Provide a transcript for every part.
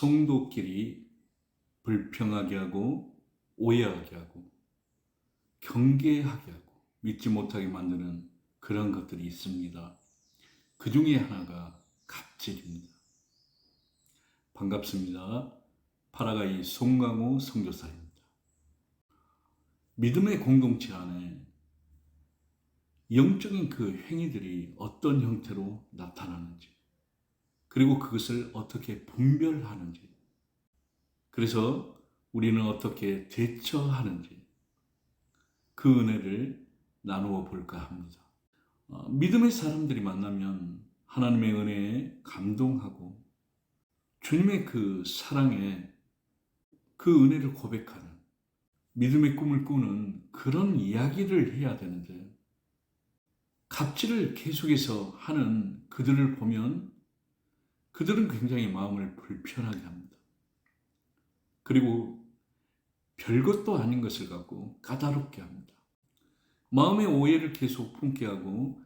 성도끼리 불평하게 하고 오해하게 하고 경계하게 하고 믿지 못하게 만드는 그런 것들이 있습니다. 그 중에 하나가 갑질입니다. 반갑습니다. 파라가이 송강호 선교사입니다. 믿음의 공동체 안에 영적인 그 행위들이 어떤 형태로 나타나는지, 그리고 그것을 어떻게 분별하는지, 그래서 우리는 어떻게 대처하는지, 그 은혜를 나누어 볼까 합니다. 믿음의 사람들이 만나면 하나님의 은혜에 감동하고 주님의 그 사랑에 그 은혜를 고백하는, 믿음의 꿈을 꾸는 그런 이야기를 해야 되는데, 갑질을 계속해서 하는 그들을 보면 그들은 굉장히 마음을 불편하게 합니다. 그리고 별것도 아닌 것을 갖고 까다롭게 합니다. 마음의 오해를 계속 품게 하고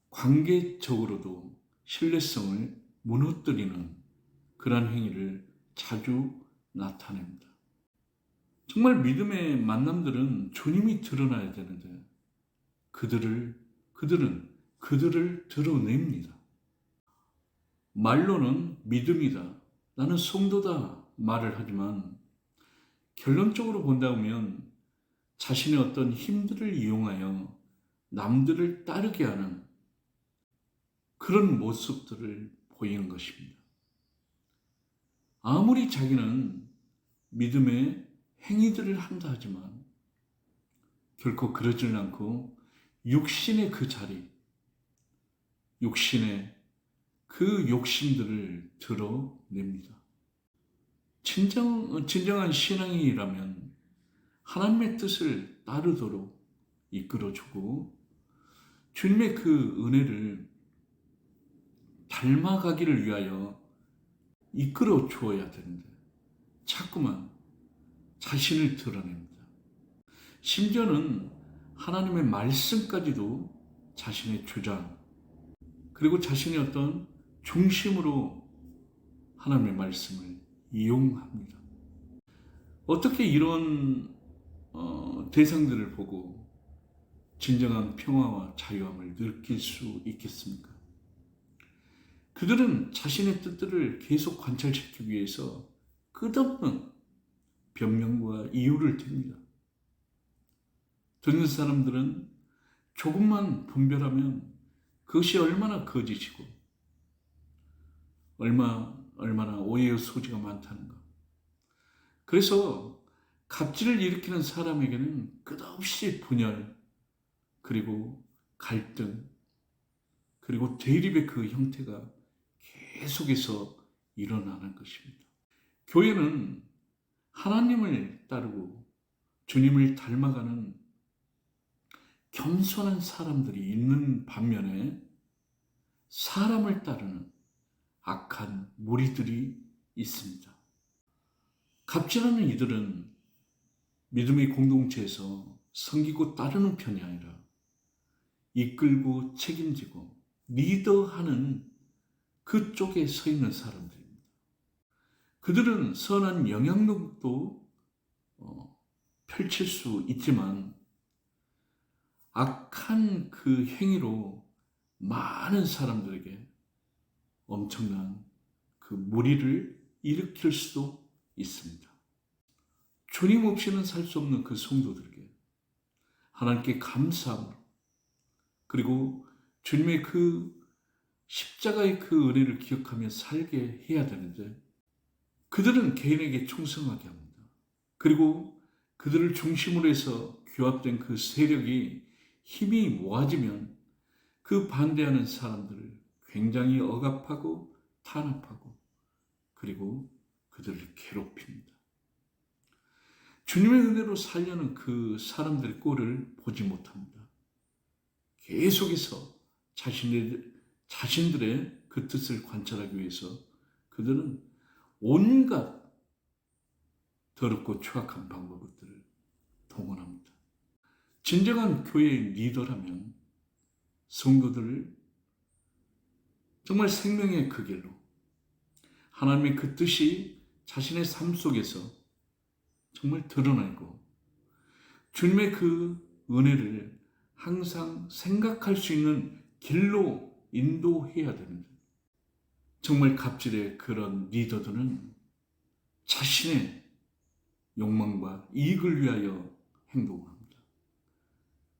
관계적으로도 신뢰성을 무너뜨리는 그러한 행위를 자주 나타냅니다. 정말 믿음의 만남들은 주님이 드러나야 되는데 그들은 드러냅니다. 말로는 믿음이다, 나는 성도다 말을 하지만 결론적으로 본다면 자신의 어떤 힘들을 이용하여 남들을 따르게 하는 그런 모습들을 보이는 것입니다. 아무리 자기는 믿음의 행위들을 한다 하지만 결코 그러지는 않고 육신의 그 자리, 육신의 그 욕심들을 드러냅니다. 진정한 신앙인이라면 하나님의 뜻을 따르도록 이끌어주고 주님의 그 은혜를 닮아가기를 위하여 이끌어 주어야 되는데 자꾸만 자신을 드러냅니다. 심지어는 하나님의 말씀까지도 자신의 주장, 그리고 자신의 어떤 중심으로 하나님의 말씀을 이용합니다. 어떻게 이런 대상들을 보고 진정한 평화와 자유함을 느낄 수 있겠습니까? 그들은 자신의 뜻들을 계속 관찰시키기 위해서 끝없는 변명과 이유를 댑니다. 듣는 사람들은 조금만 분별하면 그것이 얼마나 거짓이고 얼마나 오해의 소지가 많다는가. 그래서 갑질을 일으키는 사람에게는 끝없이 분열, 그리고 갈등, 그리고 대립의 그 형태가 계속해서 일어나는 것입니다. 교회는 하나님을 따르고 주님을 닮아가는 겸손한 사람들이 있는 반면에 사람을 따르는 악한 무리들이 있습니다. 갑질하는 이들은 믿음의 공동체에서 섬기고 따르는 편이 아니라 이끌고 책임지고 리더하는 그쪽에 서 있는 사람들입니다. 그들은 선한 영향력도 펼칠 수 있지만 악한 그 행위로 많은 사람들에게 엄청난 그 무리를 일으킬 수도 있습니다. 주님 없이는 살 수 없는 그 성도들에게 하나님께 감사함으로, 그리고 주님의 그 십자가의 그 은혜를 기억하며 살게 해야 되는데 그들은 개인에게 충성하게 합니다. 그리고 그들을 중심으로 해서 규합된 그 세력이 힘이 모아지면 그 반대하는 사람들을 굉장히 억압하고 탄압하고 그리고 그들을 괴롭힙니다. 주님의 은혜로 살려는 그 사람들의 꼴을 보지 못합니다. 계속해서 자신들의 그 뜻을 관찰하기 위해서 그들은 온갖 더럽고 추악한 방법들을 동원합니다. 진정한 교회의 리더라면 성도들을 정말 생명의 그 길로, 하나님의 그 뜻이 자신의 삶 속에서 정말 드러내고 주님의 그 은혜를 항상 생각할 수 있는 길로 인도해야 됩니다. 정말 갑질의 그런 리더들은 자신의 욕망과 이익을 위하여 행동합니다.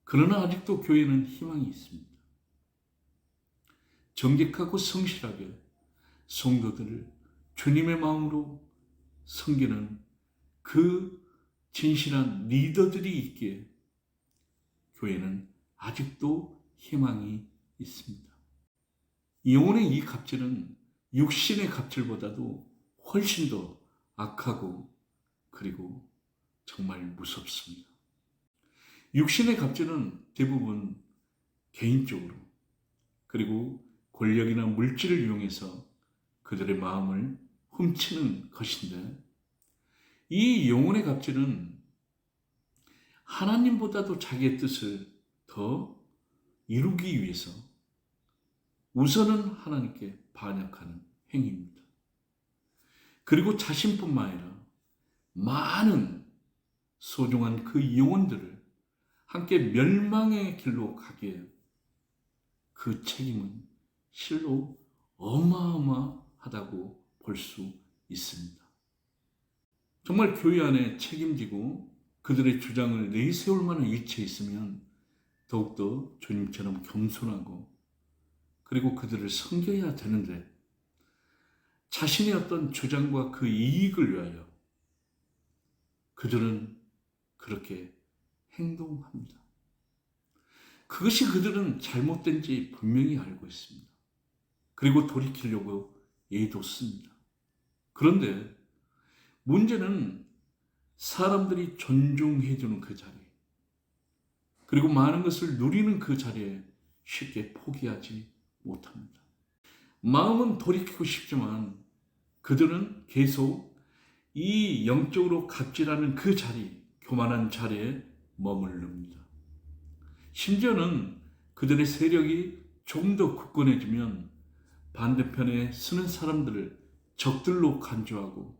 그러나 아직도 교회는 희망이 있습니다. 정직하고 성실하게 성도들을 주님의 마음으로 섬기는 그 진실한 리더들이 있기에 교회는 아직도 희망이 있습니다. 영혼의 이 갑질은 육신의 갑질보다도 훨씬 더 악하고 그리고 정말 무섭습니다. 육신의 갑질은 대부분 개인적으로 그리고 권력이나 물질을 이용해서 그들의 마음을 훔치는 것인데, 이 영혼의 갑질은 하나님보다도 자기의 뜻을 더 이루기 위해서 우선은 하나님께 반역하는 행위입니다. 그리고 자신뿐만 아니라 많은 소중한 그 영혼들을 함께 멸망의 길로 가게 그 책임은 실로 어마어마하다고 볼 수 있습니다. 정말 교회 안에 책임지고 그들의 주장을 내세울 만한 위치에 있으면 더욱더 주님처럼 겸손하고 그리고 그들을 섬겨야 되는데, 자신의 어떤 주장과 그 이익을 위하여 그들은 그렇게 행동합니다. 그것이 그들은 잘못된지 분명히 알고 있습니다. 그리고 돌이키려고 애도 씁니다. 그런데 문제는 사람들이 존중해주는 그 자리, 그리고 많은 것을 누리는 그 자리에 쉽게 포기하지 못합니다. 마음은 돌이키고 싶지만 그들은 계속 이 영적으로 갑질하는 그 자리, 교만한 자리에 머무릅니다. 심지어는 그들의 세력이 좀 더 굳건해지면 반대편에 서는 사람들을 적들로 간주하고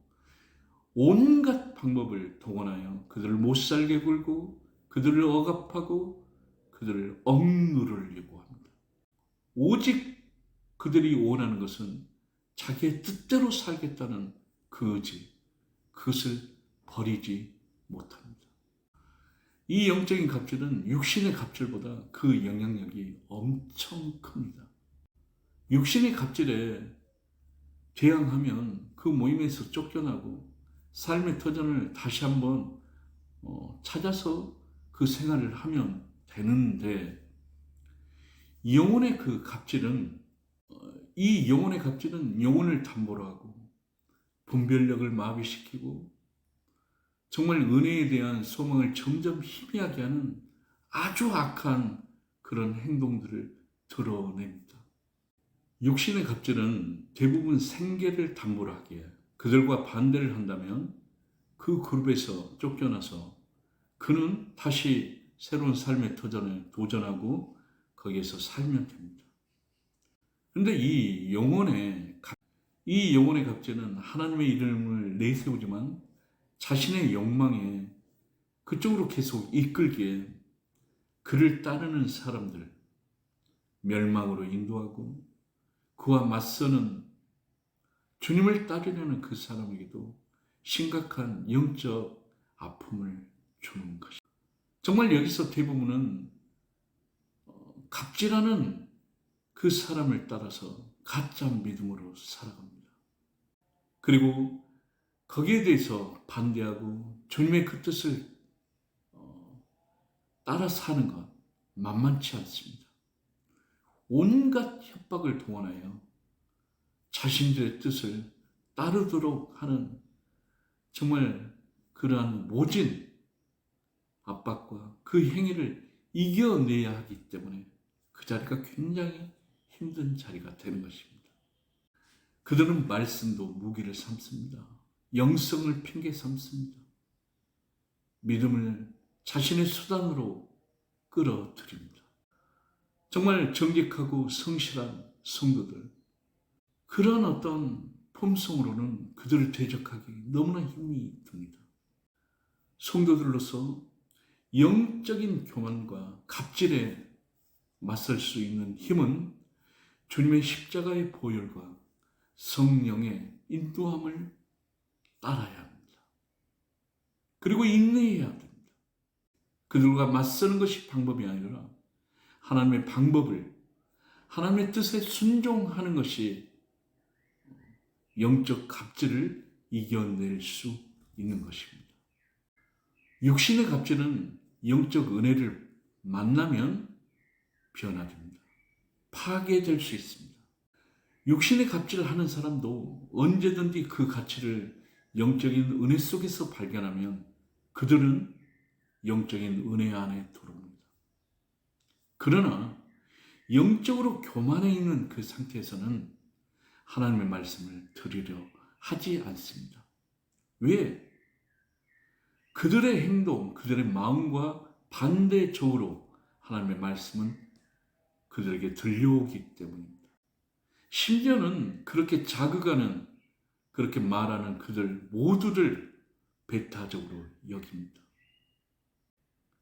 온갖 방법을 동원하여 그들을 못살게 굴고 그들을 억압하고 그들을 억누르려고 합니다. 오직 그들이 원하는 것은 자기의 뜻대로 살겠다는 그 의지, 그것을 버리지 못합니다. 이 영적인 갑질은 육신의 갑질보다 그 영향력이 엄청 큽니다. 육신의 갑질에 대항하면 그 모임에서 쫓겨나고 삶의 터전을 다시 한번 찾아서 그 생활을 하면 되는데, 영혼의 그 갑질은 이 영혼의 갑질은 영혼을 담보로 하고 분별력을 마비시키고 정말 은혜에 대한 소망을 점점 희미하게 하는 아주 악한 그런 행동들을 드러냅니다. 육신의 갑질은 대부분 생계를 담보로 하기에 그들과 반대를 한다면 그 그룹에서 쫓겨나서 그는 다시 새로운 삶의 도전에 도전하고 거기에서 살면 됩니다. 그런데 이 영혼의 갑질은 하나님의 이름을 내세우지만 자신의 욕망에 그쪽으로 계속 이끌기에 그를 따르는 사람들 멸망으로 인도하고 그와 맞서는 주님을 따르려는 그 사람에게도 심각한 영적 아픔을 주는 것입니다. 정말 여기서 대부분은 갑질하는 그 사람을 따라서 가짜 믿음으로 살아갑니다. 그리고 거기에 대해서 반대하고 주님의 그 뜻을 따라 사는 것 만만치 않습니다. 온갖 협박을 동원하여 자신들의 뜻을 따르도록 하는 정말 그러한 모진 압박과 그 행위를 이겨내야 하기 때문에 그 자리가 굉장히 힘든 자리가 되는 것입니다. 그들은 말씀도 무기를 삼습니다. 영성을 핑계 삼습니다. 믿음을 자신의 수단으로 끌어들입니다. 정말 정직하고 성실한 성도들, 그런 어떤 품성으로는 그들을 대적하기 너무나 힘이 듭니다. 성도들로서 영적인 교만과 갑질에 맞설 수 있는 힘은 주님의 십자가의 보혈과 성령의 인도함을 따라야 합니다. 그리고 인내해야 됩니다. 그들과 맞서는 것이 방법이 아니라 하나님의 방법을, 하나님의 뜻에 순종하는 것이 영적 갑질을 이겨낼 수 있는 것입니다. 육신의 갑질은 영적 은혜를 만나면 변화됩니다. 파괴될 수 있습니다. 육신의 갑질을 하는 사람도 언제든지 그 가치를 영적인 은혜 속에서 발견하면 그들은 영적인 은혜 안에 들어옵니다. 그러나 영적으로 교만해 있는 그 상태에서는 하나님의 말씀을 들으려 하지 않습니다. 왜? 그들의 행동, 그들의 마음과 반대적으로 하나님의 말씀은 그들에게 들려오기 때문입니다. 심지어는 그렇게 자극하는, 그렇게 말하는 그들 모두를 배타적으로 여깁니다.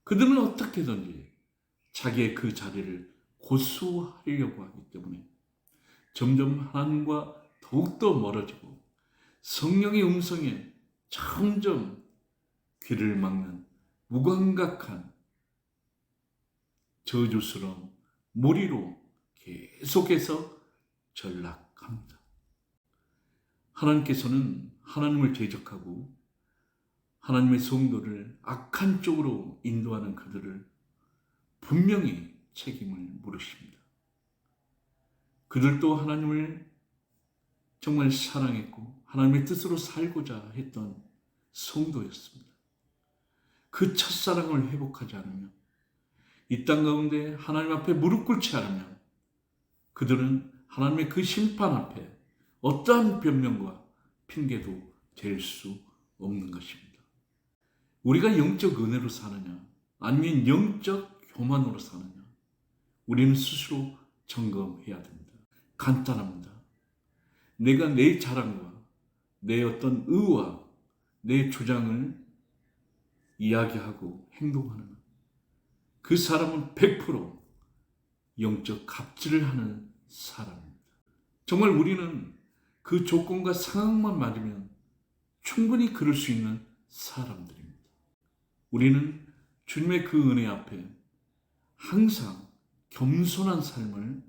그들은 어떻게든지 자기의 그 자리를 고수하려고 하기 때문에 점점 하나님과 더욱더 멀어지고 성령의 음성에 점점 귀를 막는 무감각한 저주스러운 무리로 계속해서 전락합니다. 하나님께서는 하나님을 대적하고 하나님의 성도를 악한 쪽으로 인도하는 그들을 분명히 책임을 물으십니다. 그들도 하나님을 정말 사랑했고 하나님의 뜻으로 살고자 했던 성도였습니다. 그 첫사랑을 회복하지 않으면, 이 땅 가운데 하나님 앞에 무릎 꿇지 않으면 그들은 하나님의 그 심판 앞에 어떠한 변명과 핑계도 될 수 없는 것입니다. 우리가 영적 은혜로 사느냐 아니면 영적 교만으로 사느냐, 우리는 스스로 점검해야 됩니다. 간단합니다. 내가 내 자랑과 내 어떤 의와 내 주장을 이야기하고 행동하는 그 사람은 100% 영적 갑질을 하는 사람입니다. 정말 우리는 그 조건과 상황만 맞으면 충분히 그럴 수 있는 사람들입니다. 우리는 주님의 그 은혜 앞에 항상 겸손한 삶을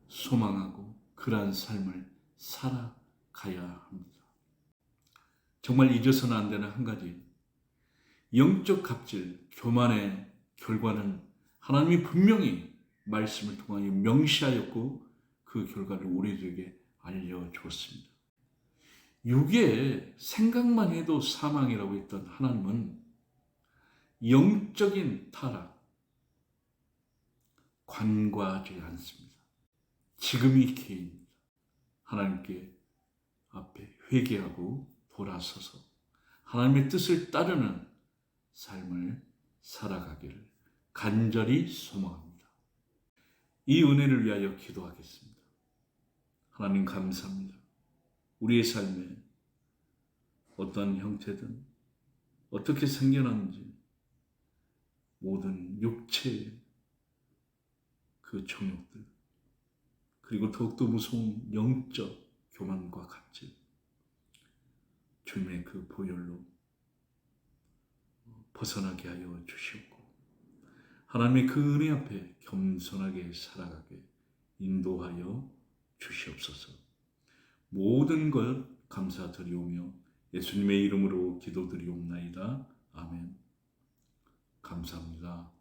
소망하고 그러한 삶을 살아가야 합니다. 정말 잊어서는 안 되는 한 가지, 영적 갑질, 교만의 결과는 하나님이 분명히 말씀을 통하여 명시하였고 그 결과를 우리들에게 알려주었습니다. 육의 생각만 해도 사망이라고 했던 하나님은 영적인 타락 관과하지 않습니다. 지금이 기회입니다. 하나님께 앞에 회개하고 돌아서서 하나님의 뜻을 따르는 삶을 살아가기를 간절히 소망합니다. 이 은혜를 위하여 기도하겠습니다. 하나님 감사합니다. 우리의 삶에 어떤 형태든 어떻게 생겨났는지 모든 육체의 그 정욕들, 그리고 더욱더 무서운 영적 교만과 갑질, 주님의 그 보혈로 벗어나게 하여 주시옵고 하나님의 그 은혜 앞에 겸손하게 살아가게 인도하여 주시옵소서. 모든 것 감사드리오며 예수님의 이름으로 기도드리옵나이다. 아멘. 감사합니다.